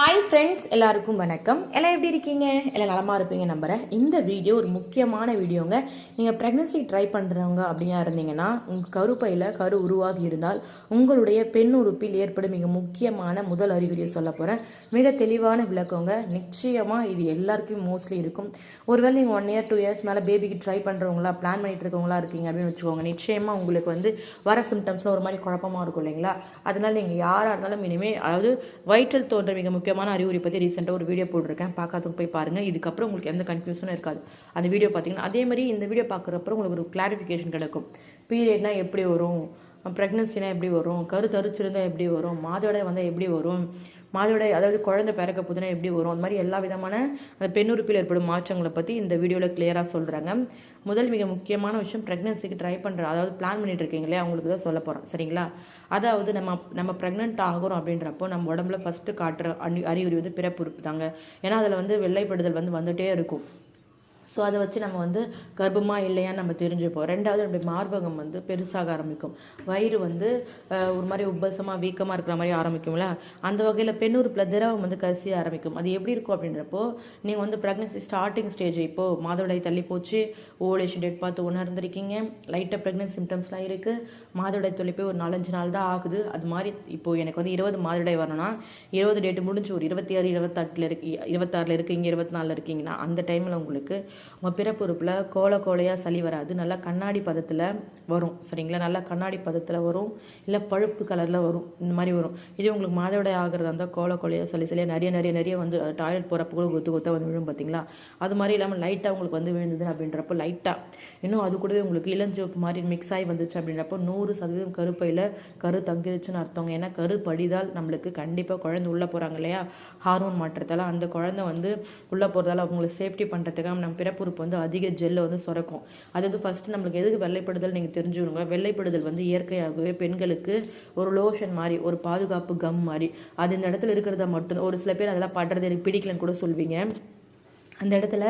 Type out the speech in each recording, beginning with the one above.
Hi friends, எல்லாருக்கும் வணக்கம். எல்லாம் எப்படி இருக்கீங்க? எல்லாம் நலமாக இருப்பீங்க நம்புகிறேன். இந்த வீடியோ ஒரு முக்கியமான வீடியோங்க. நீங்கள் ப்ரெக்னன்சி ட்ரை பண்ணுறவங்க அப்படியா இருந்தீங்கன்னா, உங்கள் கருப்பையில் கரு உருவாகி இருந்தால் உங்களுடைய பெண் உறுப்பில் ஏற்படும் மிக முக்கியமான முதல் அறிகுறியை சொல்ல போகிறேன். மிக தெளிவான விளக்கங்க. நிச்சயமாக இது எல்லாருக்கும் மோஸ்ட்லி இருக்கும். ஒருவேளை நீங்கள் 1 year 2 years மேலே பேபிக்கு ட்ரை பண்ணுறவங்களா, பிளான் பண்ணிட்டு இருக்கவங்களா இருக்கீங்க அப்படின்னு வச்சுக்கோங்க. நிச்சயமாக உங்களுக்கு வர சிம்டம்ஸில் ஒரு மாதிரி குழப்பமாக இருக்கும் இல்லைங்களா? அதனால் நீங்கள் யாராக இருந்தாலும் இனிமேல், அதாவது வயிற்றில் தோன்ற மிக முக்கியமான அறிகுறி பற்றி ரீசெண்டாக ஒரு வீடியோ போட்டிருக்கேன், பார்க்காதவங்க போய் பாருங்கள். இதுக்கப்புறம் உங்களுக்கு எந்த கன்ஃபியூஷனும் இருக்காது அந்த வீடியோ பார்த்தீங்கன்னா. அதே மாதிரி இந்த வீடியோ பார்க்குறப்பறம் உங்களுக்கு ஒரு கிளாரிஃபிகேஷன் கிடைக்கும். பீரியட்னா எப்படி வரும், ப்ரெக்னன்சினா எப்படி வரும், கரு தரிச்சிருந்தால் எப்படி வரும், மாதவிடாய் வந்தால் எப்படி வரும், மாதவிடாய் அதாவது குழந்தை பிறக்க போதுனா எப்படி வரும், அந்த மாதிரி எல்லா விதமான அந்த பெண்ணுறுப்பில் ஏற்படும் மாற்றங்களை பற்றி இந்த வீடியோவில் கிளியராக சொல்கிறாங்க. முதல் மிக முக்கியமான விஷயம், ப்ரெக்னன்சிக்கு ட்ரை பண்ணுற, அதாவது பிளான் பண்ணிட்டு இருக்கீங்களே அவங்களுக்கு தான் சொல்ல போகிறோம், சரிங்களா? அதாவது நம்ம ப்ரெக்னென்ட் ஆகிறோம் அப்படின்றப்போ நம்ம உடம்புல ஃபஸ்ட்டு காட்டுற அறிகுறி பிறப்புறுப்பு தாங்க. ஏன்னா அதில் வெள்ளைப்படுதல் வந்துட்டே இருக்கும். ஸோ அதை வச்சு நம்ம கர்ப்பமாக இல்லையான்னு நம்ம தெரிஞ்சுப்போம். ரெண்டாவது நம்மளுடைய மார்பகம் பெருசாக ஆரம்பிக்கும். வயிறு ஒரு மாதிரி உப்பசமாக வீக்கமாக இருக்கிற மாதிரி ஆரம்பிக்கும்ல, அந்த வகையில் பெண்ணுறுப்பில் திரவம் கசிய ஆரம்பிக்கும். அது எப்படி இருக்கும் அப்படின்றப்போ, நீங்கள் ப்ரெக்னன்சி ஸ்டார்டிங் ஸ்டேஜ், இப்போது மாதவிடாய் தள்ளி போச்சு, ஓவலேஷன் டேட் பார்த்து உணர்ந்திருக்கீங்க, லைட்டாக ப்ரெக்னன்சி சிம்டம்ஸ்லாம் இருக்குது, மாதவிடாய் தொல்லை போய் ஒரு 4-5 நாள் தான் ஆகுது. அது மாதிரி இப்போது எனக்கு 20 மாதவிடாய் வரணும்னா 20 டேட்டு முடிஞ்சு ஒரு 26 28 இருக்கு, 26 இருக்கீங்க, 24 இருக்கீங்கன்னா அந்த டைமில் உங்களுக்கு உங்கள் பிறப்புறுப்பில் கோலையாக சளி வராது, நல்லா கண்ணாடி பதத்தில் வரும், சரிங்களா? நல்லா கண்ணாடி பதத்தில் வரும், இல்லை பழுப்பு கலரில் வரும், இந்த மாதிரி வரும். இதே உங்களுக்கு மாதவிடாய் ஆகிறதா இருந்தால் கோலையாக சளியாக நிறைய டாய்லெட் போகிறப்ப கூட கொத்தாக விழும், பார்த்தீங்களா? அது மாதிரி இல்லாமல் லைட்டாக உங்களுக்கு விழுந்தது அப்படின்றப்போ, லைட்டாக இன்னும் அது கூடவே உங்களுக்கு இளஞ்சிவப்பு மாதிரி மிக்ஸ் ஆகி வந்துச்சு அப்படின்றப்போ 100% கருப்பையில் கரு தங்கிருச்சுன்னு அர்த்தங்க. ஏன்னா கரு படிதால் நம்மளுக்கு கண்டிப்பாக குழந்தை உள்ளே போகிறாங்க இல்லையா, ஹார்மோன் மாற்றத்தால் அந்த குழந்தை உள்ளே போகிறதால அவங்களை சேஃப்டி பண்ணுறதுக்காக நம்ம பிறப்புறுப்பு அதிக ஜெல்லை சுரக்கும். அதாவது ஃபஸ்ட்டு நம்மளுக்கு எதுக்கு வெள்ளைப்படுதல் நீங்கள் தெரிஞ்சுக்கணுங்க. வெள்ளைப்படுதல் இயற்கையாகவே பெண்களுக்கு ஒரு லோஷன் மாதிரி, ஒரு பாதுகாப்பு கம் மாதிரி, அது இந்த இடத்துல இருக்கிறத மட்டும். ஒரு சில பேர் அதெல்லாம் படுறது எனக்கு பிடிக்கலன்னு கூட சொல்வீங்க. அந்த இடத்துல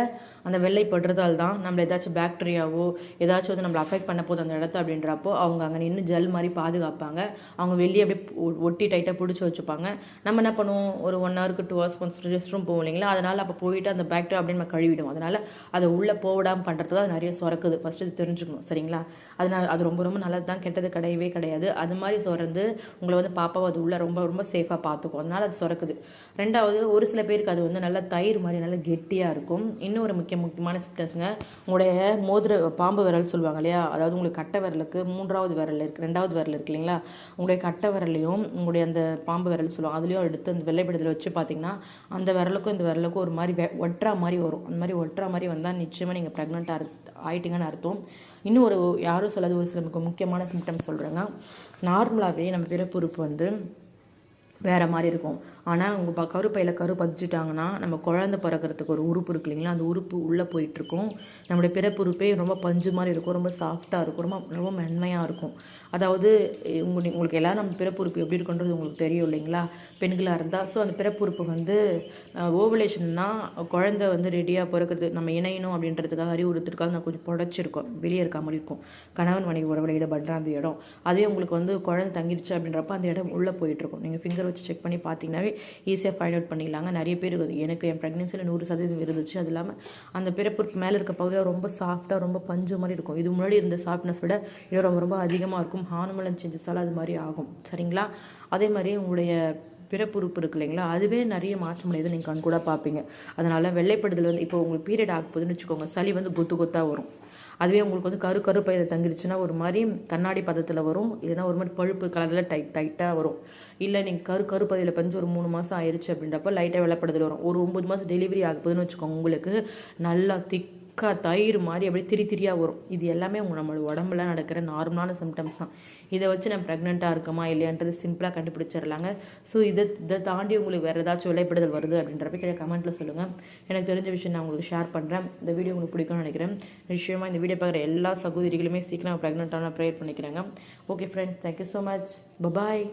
அந்த வெள்ளைப்படுறதால் தான் நம்ம ஏதாச்சும் பாக்டீரியாவோ ஏதாச்சும் நம்மளை அஃபெக்ட் பண்ண போது அந்த இடத்த அப்படின்றப்போ அவங்க அங்கே நின்று ஜெல் மாதிரி பாதுகாப்பாங்க. அவங்க வெளியே அப்படியே ஒட்டி டைட்டாக பிடிச்சி வச்சுப்பாங்க. நம்ம என்ன பண்ணுவோம், ஒரு 1 ஹவருக்கு 2 ஹவர்ஸ் கொஞ்சம் ரெஸ்ட் ரூம் போவோம் இல்லைங்களா? அதனால் அப்போ போயிட்டு அந்த பாக்டீரியா அப்படின்னு நம்ம கழுவிடும். அதனால் அதை உள்ளே போடாமல் பண்ணுறதுக்கு அது நிறைய சுரக்குது. ஃபஸ்ட்டு இது தெரிஞ்சுக்கணும், சரிங்களா? அதனால் அது ரொம்ப ரொம்ப நல்லது தான், கெட்டது கிடையவே கிடையாது. அது மாதிரி சுரந்து உங்களை பாப்பாவை அது உள்ளே ரொம்ப ரொம்ப சேஃபாக பார்த்துக்கும். அதனால் அது சுரக்குது. ரெண்டாவது, ஒரு சில பேருக்கு அது நல்லா தயிர் மாதிரி நல்லா கெட்டியாக இருக்கும். இன்னும் ஒரு முக்கியமான சிம்டம்ஸுங்க, உங்களுடைய மோதிர பாம்பு விரல் சொல்லுவாங்க இல்லையா, அதாவது உங்களுக்கு கட்டை விரலுக்கு 3வது விரல் இருக்குது, 2வது விரல் இருக்குது இல்லைங்களா, உங்களுடைய கட்டை விரலையும் உங்களுடைய அந்த பாம்பு விரல் சொல்லுவாங்க, அதுலேயும் எடுத்து அந்த வெள்ளைப்படுதல் வச்சு பார்த்தீங்கன்னா அந்த விரலுக்கும் இந்த விரலுக்கும் ஒரு மாதிரி ஒட்டுறா மாதிரி வரும். அந்த மாதிரி ஒட்டுறா மாதிரி வந்தால் நிச்சயமாக நீங்கள் ப்ரெக்னென்ட்டாக ஆகிட்டீங்கன்னு அர்த்தம். இன்னும் யாரும் சொல்லாத ஒரு சில முக்கியமான சிம்டம்ஸ் சொல்கிறேங்க. நார்மலாகவே நம்ம பிறப்புறுப்பு வேறு மாதிரி இருக்கும். ஆனால் உங்கள் கருப்பையில் கரு பதிச்சுட்டாங்கன்னா நம்ம குழந்தை பிறக்கிறதுக்கு ஒரு உறுப்பு இருக்கு இல்லைங்களா, அந்த உறுப்பு உள்ளே போயிட்டுருக்கும். நம்மளுடைய பிறப்புறுப்பே ரொம்ப பஞ்சு மாதிரி இருக்கும், ரொம்ப சாஃப்டாக இருக்கும், ரொம்ப ரொம்ப மென்மையாக இருக்கும். அதாவது உங்களுக்கு எல்லாம் நம்ம பிறப்புறுப்பு எப்படி இருக்குன்றது உங்களுக்கு தெரியும் இல்லைங்களா, பெண்களாக இருந்தால். ஸோ அந்த பிறப்புறுப்பு ஓவலேஷன்னா குழந்தை ரெடியாக பிறக்கிறது, நம்ம இணையணும் அப்படின்றதுக்காக அறிவுறுத்துறதுக்காக நான் கொஞ்சம் புடைச்சிருக்கோம், வெளியே இருக்க மாதிரி இருக்கும். கணவன் மனைவி உறவில் ஈடுபடுற அந்த இடம், அதே உங்களுக்கு குழந்தை தங்கிடுச்சு அப்படின்றப்ப அந்த இடம் உள்ளே போயிட்டுருக்கும். நீங்கள் ஃபிங்கர் வச்சு செக் பண்ணி பார்த்தீங்கன்னாவே ஈஸியாக ஃபைண்ட் அவுட் பண்ணிடலாங்க. நிறைய பேர் எனக்கு என் ப்ரெக்னென்சியில் 100% இருந்துச்சு. அது இல்லாமல் அந்த பிறப்புறுப்பு மேலே இருக்க பகுதியாக ரொம்ப சாஃப்டாக ரொம்ப பஞ்சு மாதிரி இருக்கும். இது முன்னாடி இருந்த சாஃப்ட்னஸ் விட இது ரொம்ப ரொம்ப அதிகமாக இருக்கும். ஹார்மோன் சேஞ்சஸால் அது மாதிரி ஆகும், சரிங்களா? அதே மாதிரி உங்களுடைய பிறப்புறுப்பு இருக்கு இல்லைங்களா, அதுவே நிறைய மாற்றம் அடையுது, நீங்கள் கண் கூட பார்ப்பீங்க. அதனால் வெள்ளைப்படுதல் இப்போ உங்களுக்கு பீரியட் ஆக போகுதுன்னு வச்சுக்கோங்க, சளி கொத்தாக வரும். அதுவே உங்களுக்கு கருப்பையில் தங்கிருச்சுன்னா ஒரு மாதிரி கண்ணாடி பதத்தில் வரும், இல்லைன்னா ஒரு மாதிரி பழுப்பு கலரில் டைட்டாக வரும். இல்லை நீங்கள் கருப்பதியில் பஞ்சு ஒரு 3 மாதம் ஆயிடுச்சு அப்படின்றப்ப லைட்டாக வெள்ளப்படுதல் வரும். ஒரு 9 மாதம் டெலிவரி ஆக போகுதுன்னு வச்சுக்கோங்க, உங்களுக்கு நல்லா தயிர் மாதிரி அப்படியே திரியாக வரும். இது எல்லாமே நம்மளோட உடம்புல நடக்கிற நார்மலான சிம்டம்ஸ் தான். இதை வச்சு நம்ம ப்ரெக்னெண்ட்டாக இருக்கமா இல்லையான்றது சிம்பிளாக கண்டுபிடிச்சிடலாங்க. ஸோ இதை தாண்டி உங்களுக்கு வேறு ஏதாச்சும் வெள்ளைப்படுதல் வருது அப்படின்றப்ப கீழே கமெண்ட்டில் சொல்லுங்கள். எனக்கு தெரிஞ்ச விஷயம் நான் உங்களுக்கு ஷேர் பண்ணுறேன். இந்த வீடியோ உங்களுக்கு பிடிக்கும்னு நினைக்கிறேன். நிச்சயமாக இந்த வீடியோ பார்க்குற எல்லா சகோதரிகளுமே சீக்கிரம் ப்ரெக்னெண்ட்டான ப்ரேயர் பண்ணிக்கிறாங்க. Okay friends, thank you so much, bye bye.